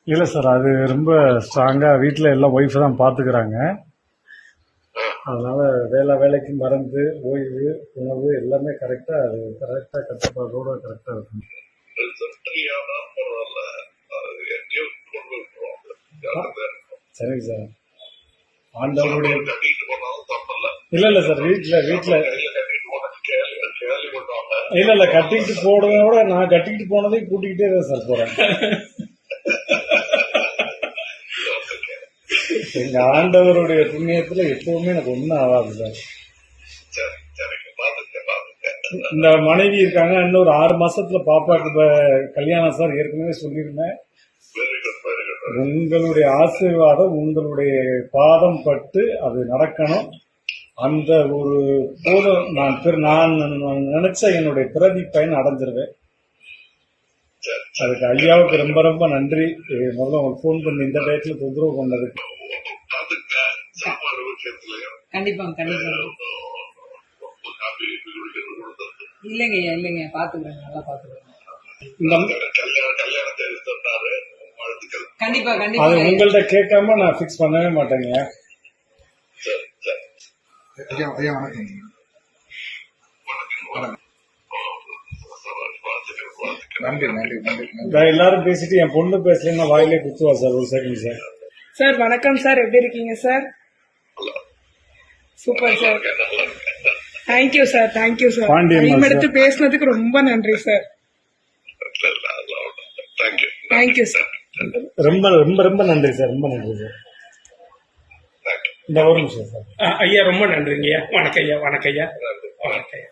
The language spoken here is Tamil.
இல்லை சார், அது ரொம்ப ஸ்ட்ராங்காக வீட்டில் எல்லாம் ஒய்ஃப் தான் பார்த்துக்கிறாங்க. அதனால வேலைக்கு மருந்து, ஓய்வு, உணவு எல்லாமே கரெக்டாக கட்டுப்பாடோட கரெக்டாக இருக்கும். சரிங்க சார். ஆண்டவருடைய இல்லை சார், வீட்டில் இல்லை கட்டிக்கிட்டு போனதோட நான் கட்டிக்கிட்டு போனதையும் கூட்டிக்கிட்டே தான் சார் போகிறேன். எங்க ஆண்டவருடைய புண்ணியத்துல எப்பவுமே எனக்கு ஒன்றும் ஆகாது சார். இந்த மனைவி இருக்காங்க, இன்னொரு 6 மாசத்துல பாப்பாக்கு கல்யாணம் சார். ஏற்கனவே சொல்லியிருந்தேன், உங்களுடைய ஆசீர்வாதம் உங்களுடைய பாதம் பட்டு அது நடக்கணும். அந்த ஒரு போதும், நான் நினைச்ச என்னுடைய பிறவி பயன் அடைஞ்சிருவேன். அதுக்கு ஐயாவுக்கு ரொம்ப ரொம்ப நன்றி. முதல்ல உங்களுக்கு ஃபோன் பண்ணி இந்த டயத்துல தொந்தரவு கொண்டதுக்கு. கண்டிப்பா இல்லைங்க பாத்துக்கிறேன், நல்லா பாத்துக்கிறேன். கண்டிப்பா அது உங்கள்ட்ட கேட்காம நான் பிக்ஸ் பண்ணவே மாட்டேங்க. எல்லாரும் பேசிட்டு என் பொண்ணு பேசலன்னா வாயிலே குத்துவா சார். ஒரு செகண்ட் சார். சார் வணக்கம் சார், எப்படி இருக்கீங்க sir? Super sir, thank you sir. Time எடுத்து பேசினதுக்கு ரொம்ப நன்றி சார். Thank you sir. ரொம்ப ரொம்ப ரொம்ப நன்றி சார். ரொம்ப நன்றி சார். இந்த ஒரு நிமிஷம் சார். ஐயா ரொம்ப நன்றிங்க ஐயா. வணக்கம் ஐயா.